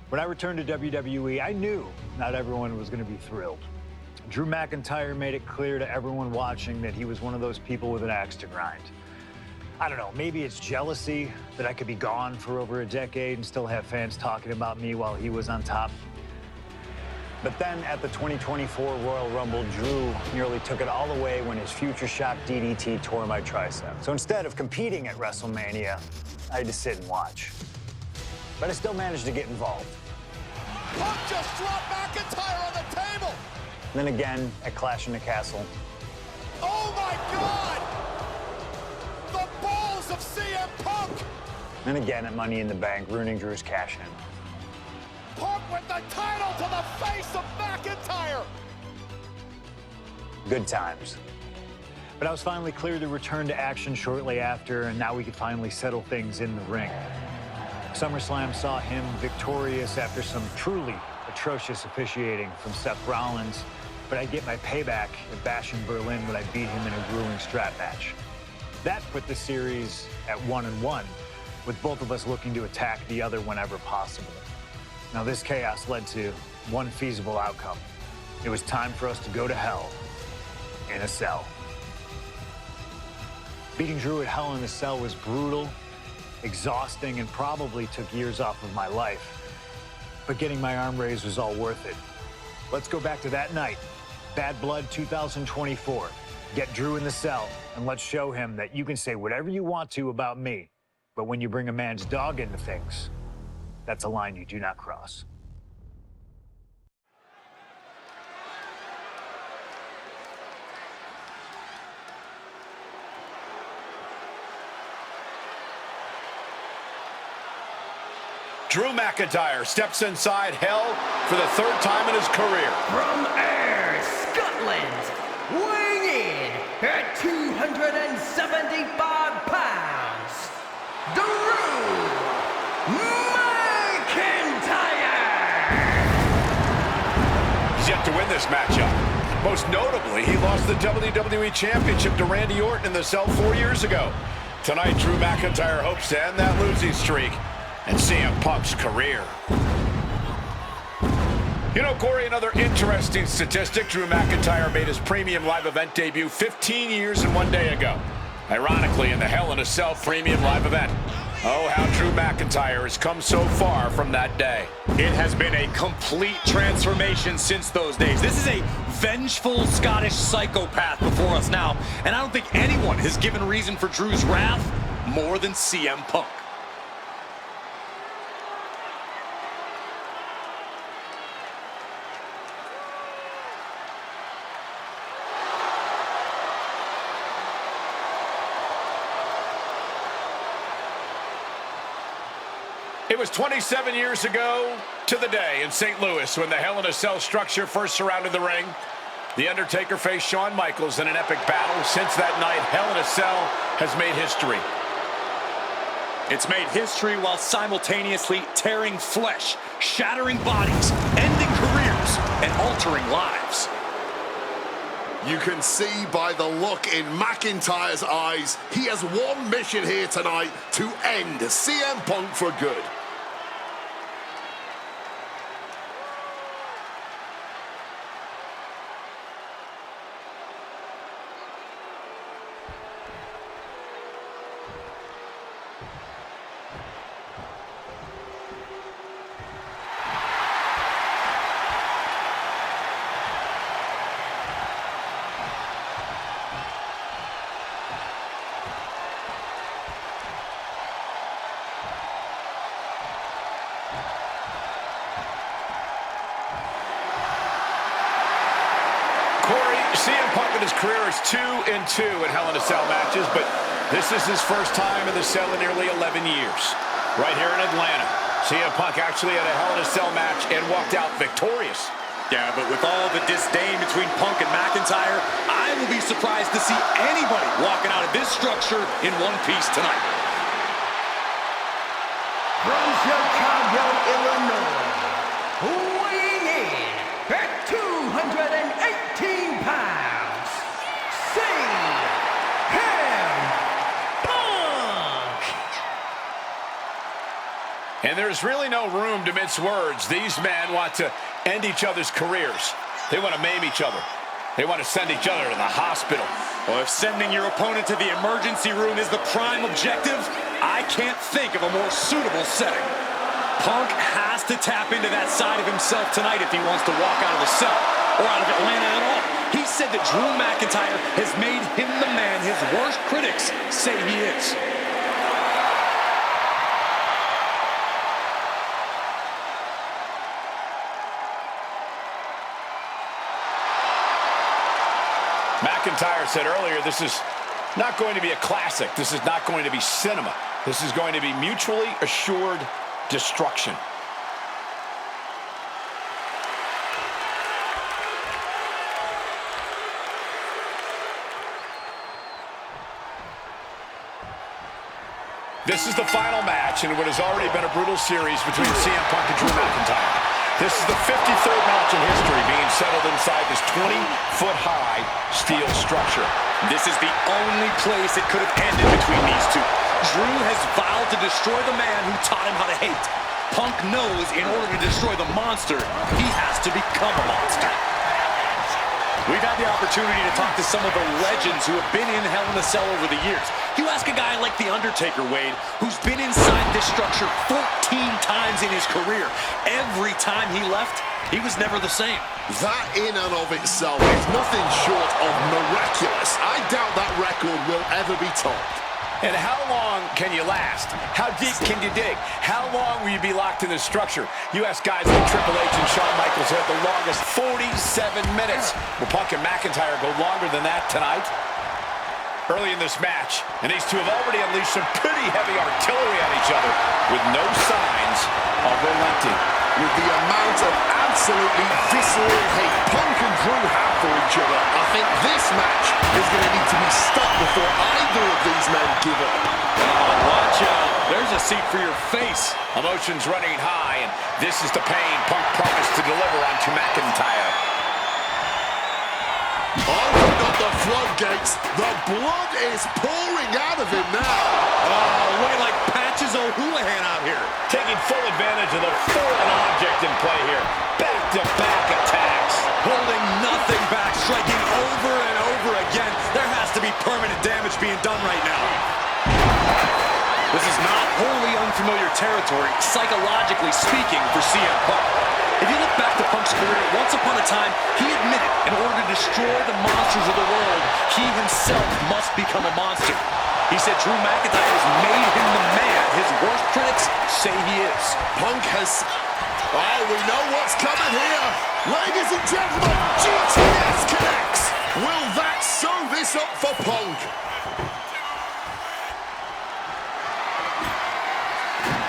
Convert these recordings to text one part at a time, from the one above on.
When I returned to WWE, I knew not everyone was going to be thrilled. Drew McIntyre made it clear to everyone watching that he was one of those people with an axe to grind. I don't know, maybe it's jealousy that I could be gone for over a decade and still have fans talking about me while he was on top. But then at the 2024 Royal Rumble, Drew nearly took it all away when his Future Shock DDT tore my tricep. So instead of competing at WrestleMania, I had to sit and watch. But I still managed to get involved. Punk just dropped McIntyre on the table! And then again at Clash in the Castle. Oh my God! The balls of CM Punk! And again at Money in the Bank, ruining Drew's cash-in. Punk with the title to the face of McIntyre! Good times. But I was finally cleared to return to action shortly after, and now we could finally settle things in the ring. SummerSlam saw him victorious after some truly atrocious officiating from Seth Rollins, but I'd get my payback at Bash in Berlin when I beat him in a grueling strap match. That put the series at 1-1, with both of us looking to attack the other whenever possible. Now this chaos led to one feasible outcome. It was time for us to go to hell in a cell. Beating Drew at Hell in a Cell was brutal, exhausting, and probably took years off of my life. But getting my arm raised was all worth it. Let's go back to that night, Bad Blood 2024. Get Drew in the cell, and let's show him that you can say whatever you want to about me, but when you bring a man's dog into things, that's a line you do not cross. Drew McIntyre steps inside Hell for the third time in his career. From Ayr, Scotland, weighing in at 275 pounds, Drew McIntyre! He's yet to win this matchup. Most notably, he lost the WWE Championship to Randy Orton in the cell 4 years ago. Tonight, Drew McIntyre hopes to end that losing streak and CM Punk's career. You know, Corey, another interesting statistic. Drew McIntyre made his premium live event debut 15 years and 1 day ago. Ironically, in the Hell in a Cell premium live event. Oh, how Drew McIntyre has come so far from that day. It has been a complete transformation since those days. This is a vengeful Scottish psychopath before us now, and I don't think anyone has given reason for Drew's wrath more than CM Punk. It was 27 years ago to the day in St. Louis when the Hell in a Cell structure first surrounded the ring. The Undertaker faced Shawn Michaels in an epic battle. Since that night, Hell in a Cell has made history. It's made history while simultaneously tearing flesh, shattering bodies, ending careers, and altering lives. You can see by the look in McIntyre's eyes, he has one mission here tonight: to end CM Punk for good. CM Punk in his career is 2-2 in Hell in a Cell matches, but this is his first time in the cell in nearly 11 years. Right here in Atlanta, CM Punk actually had a Hell in a Cell match and walked out victorious. Yeah, but with all the disdain between Punk and McIntyre, I will be surprised to see anybody walking out of this structure in one piece tonight. From Chicago, Illinois, weighing in at 218 pounds, CM Punk! And And there's really no room to mince words. These men want to end each other's careers. They want to maim each other. They want to send each other to the hospital. Well, if sending your opponent to the emergency room is the prime objective, I can't think of a more suitable setting. Punk has to tap into that side of himself tonight if he wants to walk out of the cell, or out of Atlanta at all. He said that Drew McIntyre has made him the man his worst critics say he is. McIntyre said earlier, this is not going to be a classic. This is not going to be cinema. This is going to be mutually assured destruction. This is the final match in what has already been a brutal series between CM Punk and Drew McIntyre. This is the 53rd match in history being settled inside this 20-foot-high steel structure. This is the only place it could have ended between these two. Drew has vowed to destroy the man who taught him how to hate. Punk knows in order to destroy the monster, he has to become a monster. We've had the opportunity to talk to some of the legends who have been in Hell in a Cell over the years. You ask a guy like The Undertaker, Wade, who's been inside this structure 14 times in his career. Every time he left, he was never the same. That in and of itself is nothing short of miraculous. I doubt that record will ever be topped. And how long can you last? How deep can you dig? How long will you be locked in this structure? You ask guys like Triple H and Shawn Michaels who had the longest 47 minutes. Will Punk and McIntyre go longer than that tonight? Early in this match, and these two have already unleashed some pretty heavy artillery on each other with no signs of relenting. With the amount of absolutely visceral hate Punk and Drew have for each other, I think this match is going to need to be stopped before either of these men give up. Oh, watch out. There's a seat for your face. Emotions running high, and this is the pain Punk promised to deliver onto McIntyre. Open up the floodgates. The blood is pouring out of him now. Oh, looking like Patches O'Houlihan out here. Taking full advantage of the foreign object in play here. Back-to-back attacks. Holding nothing back, striking over and over again. There has to be permanent damage being done right now. This is not wholly unfamiliar territory, psychologically speaking, for CM Punk. If you look back to Punk's career, once upon a time, he admitted in order to destroy the monsters of the world, he himself must become a monster. He said Drew McIntyre has made him the man his worst critics say he is. Punk has... Oh, we know what's coming here. Ladies and gentlemen, GTS connects. Will that sew this up for Punk?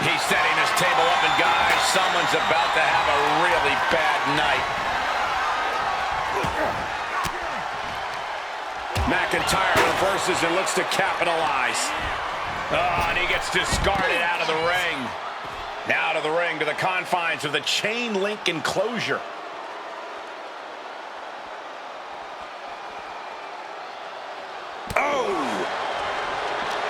He's setting his table up, and guys, someone's about to have a really bad night. McIntyre reverses and looks to capitalize. Oh, and he gets discarded out of the ring. Now to the ring, to the confines of the chain link enclosure. Oh!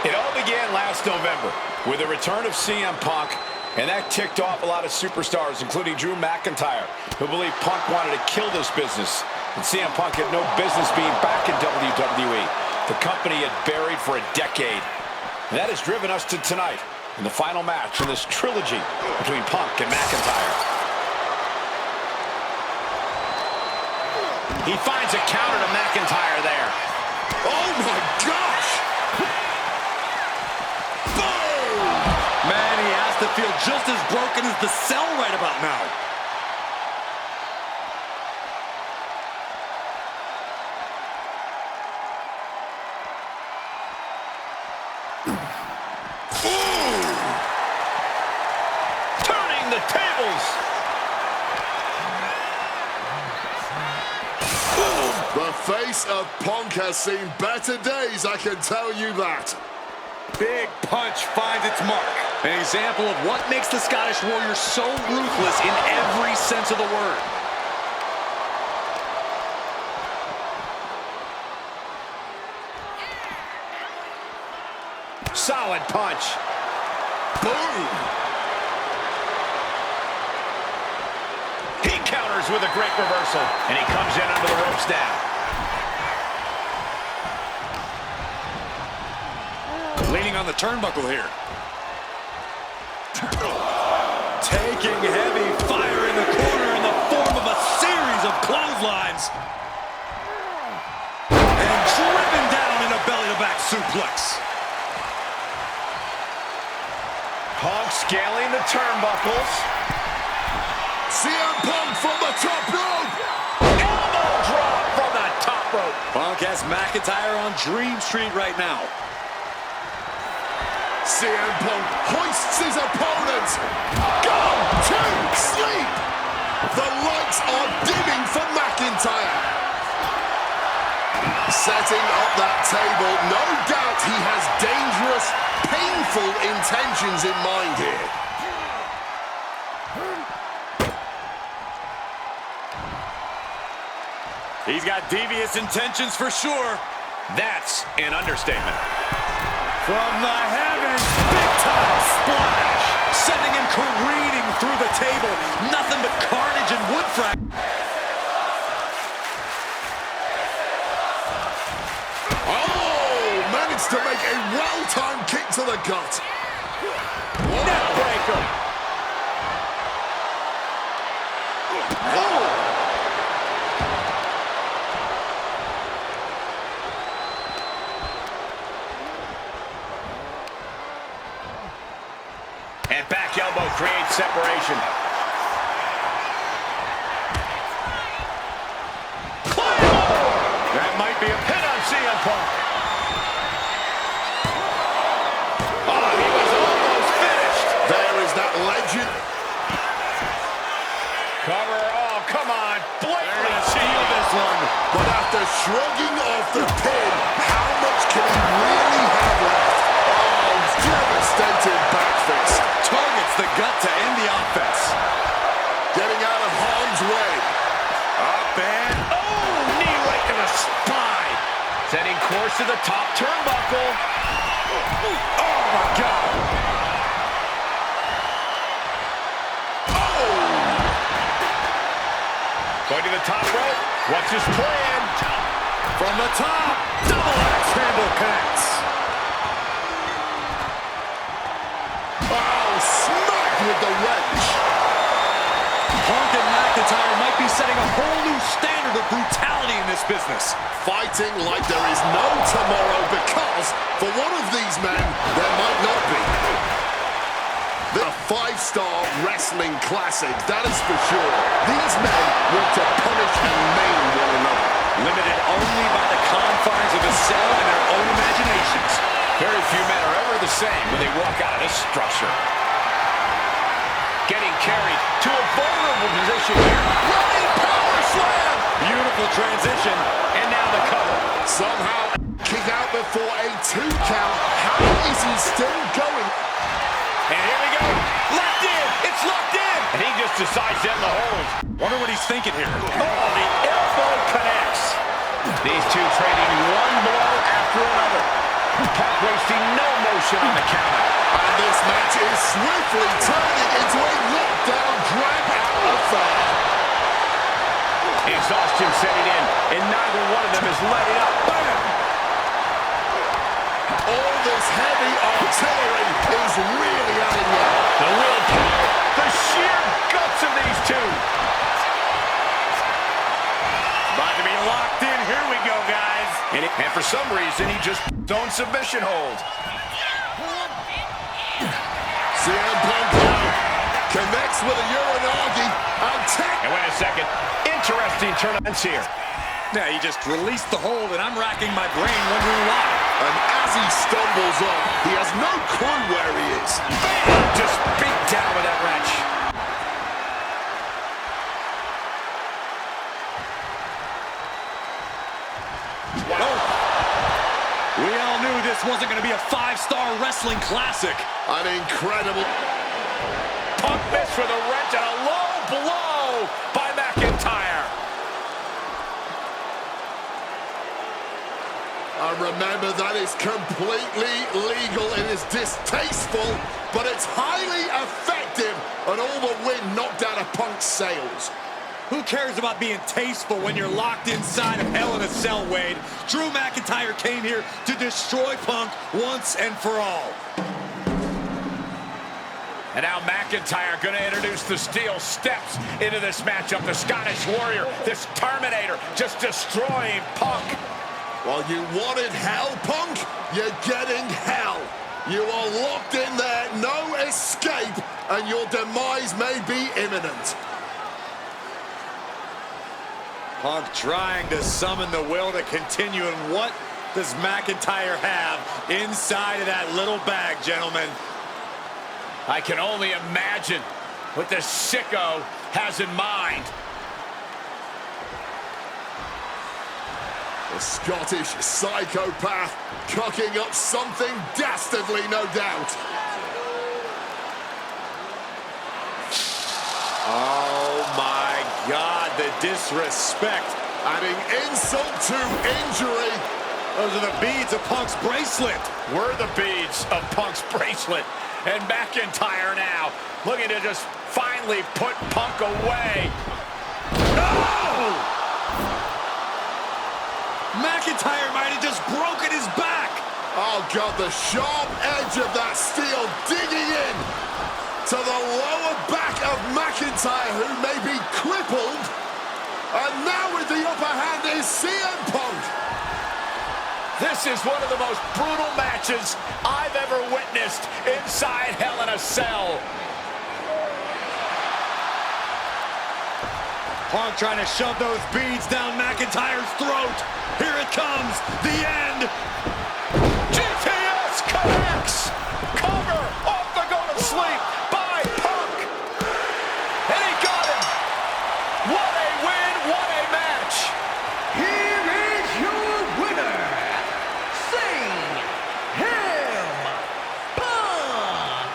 It all began last November with the return of CM Punk, and that ticked off a lot of superstars, including Drew McIntyre, who believed Punk wanted to kill this business, and CM Punk had no business being back in WWE. The company had buried for a decade. And that has driven us to tonight, in the final match in this trilogy between Punk and McIntyre. He finds a counter to McIntyre there. Oh my gosh! Boom! Man, he has to feel just as broken as the Cell right about now. Turning the tables. The face of Punk has seen better days, I can tell you that. Big punch finds its mark. An example of what makes the Scottish Warrior so ruthless in every sense of the word. Solid punch. Boom! counters with a great reversal. And he comes in under the ropes now. Leaning on the turnbuckle here. Taking heavy fire in the corner in the form of a series of clotheslines. And driven down in a belly-to-back suplex. Punk scaling the turnbuckles. CM Punk from the top rope. Elbow drop from the top rope. Punk has McIntyre on Dream Street right now. CM Punk hoists his opponent. Gone to sleep. The lights are dimming for McIntyre. Setting up that table. No doubt he has dangerous, painful intentions in mind here. He's got devious intentions for sure. That's an understatement. From the heavens, big-time splash. Sending him careening through the table. Nothing but carnage and wood frack. Oh, managed to make a well-timed kick to the gut. Neck breaker. Oh. And back elbow creates separation. That might be a Hit on CM Punk. Oh, he was almost finished. There is that legend. Cover. Oh, come on. Blatantly steal this one. But after shrugging off the pin, how much can he really have left? Oh, devastating back fist. Targets the gut to end the offense. Getting out of harm's way. Up and oh, knee right to the spine. Setting course to the top turnbuckle. Oh my God. Oh! Going to the top rope. What's his plan? From the top, double axe handle connects. Oh, smacked with the wrench. Punk and McIntyre might be setting a whole new standard of brutality in this business. Fighting like there is no tomorrow because for one of these men, there might not be. The 5-star wrestling classic, that is for sure. These men want to punish and maim one another. Limited only by the confines of a cell and their own imaginations. Very few men are ever the same when they walk out of this structure. Getting carried to a vulnerable position here. Running power slam! Beautiful transition. And now the cover. Somehow kick out before a 2 count. How is he still going? And here we go. Locked in. It's locked in. And he just decides to end the hold. Wonder what he's thinking here. Oh, the elbow connects. These two trading one blow after another. Punk wasting no motion on the counter. And this match is swiftly turning into a lockdown drag-out affair. Exhaustion setting in, and neither one of them is letting up. Bam! All this heavy artillery is really adding up. The willpower, the sheer guts of these two. About to be locked in. Here we go, guys. And for some reason, he just don't submission hold. CM Punk now connects with a Uranagi and And wait a second. Interesting tournaments here. Yeah, he just released the hold, and I'm racking my brain wondering why. And as he stumbles off, he has no clue where he is. Bam! Just beat down with that wrench. Wow. We all knew this wasn't going to be a 5-star wrestling classic. An incredible... Punk missed with a wrench and a low blow by McIntyre. And remember, that is completely legal. It is distasteful, but it's highly effective. And all the wind knocked out of Punk's sails. Who cares about being tasteful when you're locked inside of Hell in a Cell, Wade? Drew McIntyre came here to destroy Punk once and for all. And now McIntyre going to introduce the steel steps into this matchup. The Scottish Warrior, this Terminator, just destroying Punk. Well, you wanted hell, Punk? You're getting hell. You are locked in there, no escape, and your demise may be imminent. Punk trying to summon the will to continue, and what does McIntyre have inside of that little bag, gentlemen? I can only imagine what this sicko has in mind. The Scottish psychopath cooking up something dastardly, no doubt. Oh my God, the disrespect. Adding insult to injury. Those are the beads of Punk's bracelet. We're the beads of Punk's bracelet. And McIntyre now looking to just finally put Punk away. No! McIntyre might have just broken his back. Oh, God, the sharp edge of that steel digging in to the lower back of McIntyre, who may be crippled. And now with the upper hand is CM Punk. This is one of the most brutal matches I've ever witnessed inside Hell in a Cell. Punk trying to shove those beads down McIntyre's throat. Here it comes, the end. GTS connects. Cover off the go to sleep by Punk. And he got him. What a win, what a match. Here is your winner, Sing Him Punk.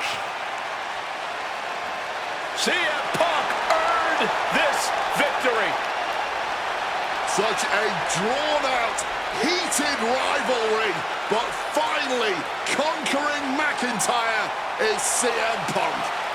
CM Punk earned this victory. Such a drawn-out, heated rivalry, but finally conquering McIntyre is CM Punk.